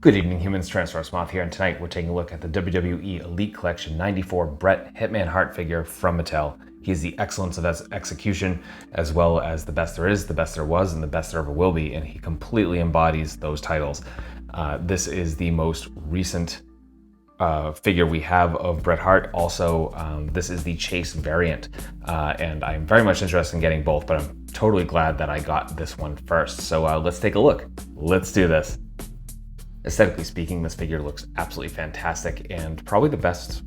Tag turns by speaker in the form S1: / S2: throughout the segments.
S1: Good evening, humans. Transdusk here, and tonight we're taking a look at the WWE Elite Collection 94 Bret Hit Man Hart figure from Mattel. He's the excellence of execution, as well as the best there is, the best there was, and the best there ever will be, and he completely embodies those titles. This is the most recent figure we have of Bret Hart. Also, this is the Chase variant, and I'm very much interested in getting both, but I'm totally glad that I got this one first. So let's take a look. Let's do this. Aesthetically speaking, this figure looks absolutely fantastic and probably the best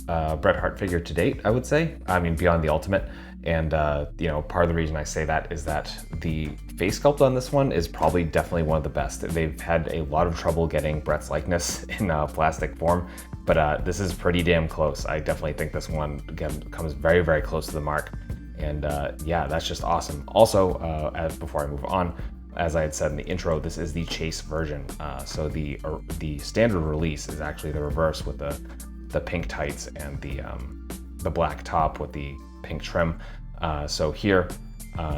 S1: Bret Hart figure to date, I would say. I mean, beyond the Ultimate. And, part of the reason I say that is that the face sculpt on this one is probably definitely one of the best. They've had a lot of trouble getting Bret's likeness in plastic form, but this is pretty damn close. I definitely think this one, again, comes very, very close to the mark. And yeah, that's just awesome. Also, before I move on, as I had said in the intro, this is the Chase version. So the standard release is actually the reverse with the pink tights and the black top with the pink trim. So here,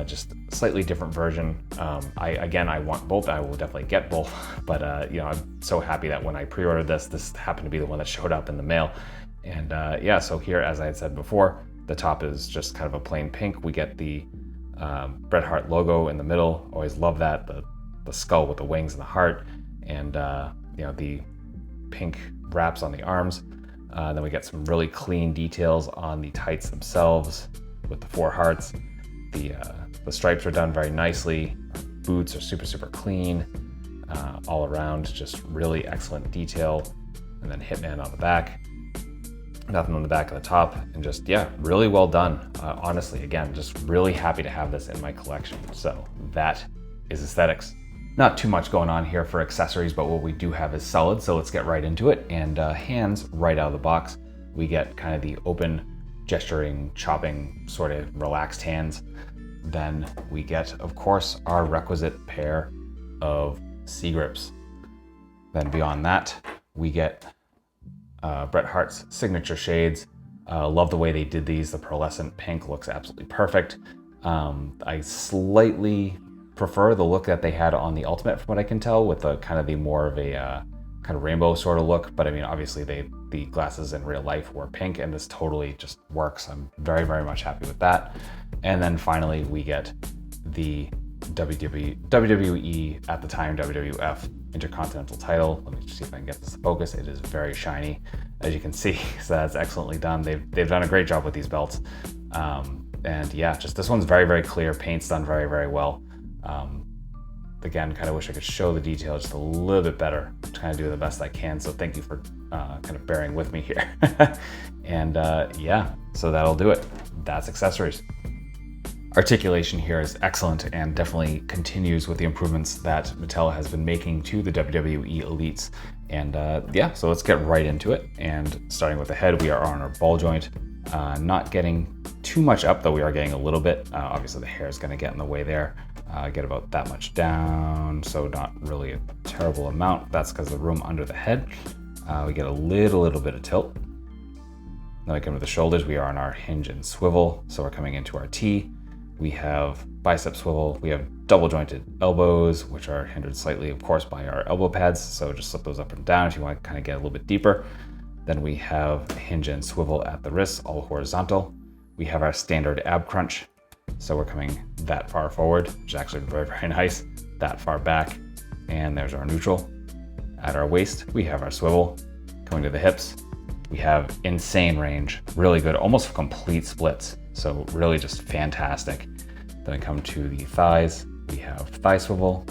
S1: just a slightly different version. I want both. I will definitely get both. But I'm so happy that when I pre-ordered this happened to be the one that showed up in the mail. And yeah, so here, as I had said before, the top is just kind of a plain pink. We get the Bret Hart logo in the middle. Always love that, the skull with the wings and the heart, and the pink wraps on the arms. Then we get some really clean details on the tights themselves with the 4 hearts. The stripes are done very nicely. Boots are super clean all around, just really excellent detail. And then Hitman on the back. Nothing on the back and the top, and just, yeah, really well done. Honestly, again, just really happy to have this in my collection. So that is aesthetics. Not too much going on here for accessories, but what we do have is solid, so let's get right into it. And hands right out of the box. We get kind of the open, gesturing, chopping, sort of relaxed hands. Then we get, of course, our requisite pair of C-grips. Then beyond that, we get Bret Hart's signature shades. Love the way they did these. The pearlescent pink looks absolutely perfect. I slightly prefer the look that they had on the Ultimate, from what I can tell, with the kind of the more of a kind of rainbow sort of look. But I mean, obviously the glasses in real life were pink, and this totally just works. I'm very, very much happy with that. And then finally, we get the WWE, at the time WWF Intercontinental title. Let me just see if I can get this to focus. It is very shiny, as you can see, so that's excellently done. They've done a great job with these belts. And yeah, just this one's very, very clear. Paint's done very, very well. Again, kind of wish I could show the detail just a little bit better. I'm trying to do the best I can, so thank you for kind of bearing with me here. And yeah, so that'll do it. That's accessories. Articulation here is excellent and definitely continues with the improvements that Mattel has been making to the WWE Elites. And yeah, so let's get right into it. And starting with the head, we are on our ball joint. Not getting too much up, though we are getting a little bit. Obviously the hair is going to get in the way there. Get about that much down, so not really a terrible amount. That's because of the room under the head. We get a little bit of tilt. Then we come to the shoulders. We are on our hinge and swivel, so we're coming into our T. We have bicep swivel. We have double jointed elbows, which are hindered slightly, of course, by our elbow pads. So just slip those up and down if you want to kind of get a little bit deeper. Then we have hinge and swivel at the wrists, all horizontal. We have our standard ab crunch. So we're coming that far forward, which is actually very, very nice. That far back. And there's our neutral. At our waist, we have our swivel. Coming to the hips, we have insane range, really good, almost complete splits. So really just fantastic. Then we come to the thighs. We have thigh swivel.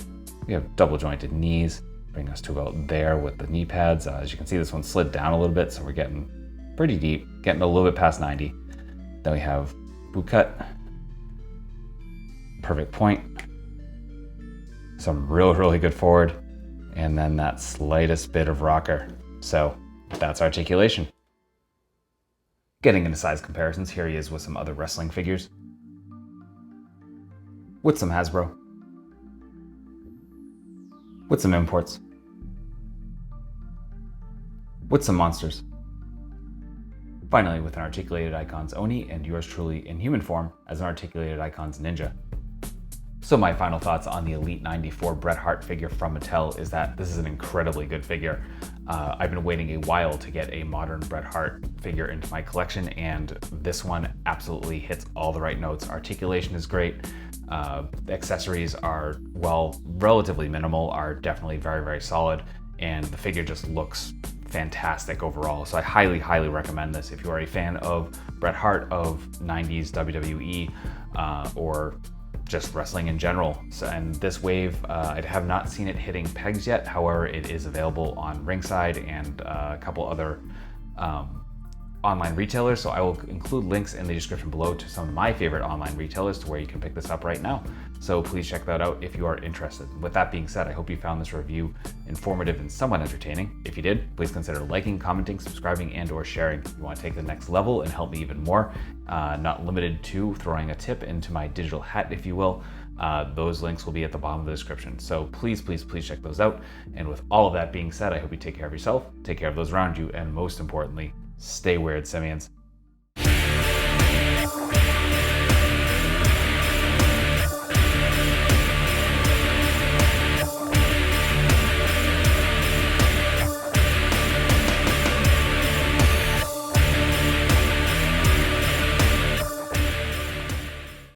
S1: We have double jointed knees, bring us to about there with the knee pads. As you can see, this one slid down a little bit, so we're getting pretty deep, getting a little bit past 90. Then we have boot cut, perfect point, some really good forward, and then that slightest bit of rocker. So that's articulation. Getting into size comparisons, here he is with some other wrestling figures. With some Hasbro. With some imports. With some monsters. Finally, with an articulated icons Oni and yours truly in human form as an articulated icons ninja. So my final thoughts on the Elite 94 Bret Hart figure from Mattel is that this is an incredibly good figure. I've been waiting a while to get a modern Bret Hart figure into my collection, and this one absolutely hits all the right notes. Articulation is great. The accessories are, well, relatively minimal, are definitely very, very solid, and the figure just looks fantastic overall. So I highly, highly recommend this if you are a fan of Bret Hart, of 90s WWE, or just wrestling in general. So, and this wave, I have not seen it hitting pegs yet. However, it is available on Ringside and a couple other online retailers. So I will include links in the description below to some of my favorite online retailers to where you can pick this up right now. So please check that out if you are interested. With that being said, I hope you found this review informative and somewhat entertaining. If you did, please consider liking, commenting, subscribing, and or sharing. If you want to take the next level and help me even more, not limited to throwing a tip into my digital hat, if you will, those links will be at the bottom of the description. So please, please, please check those out. And with all of that being said, I hope you take care of yourself, take care of those around you, and most importantly, stay weird, simians.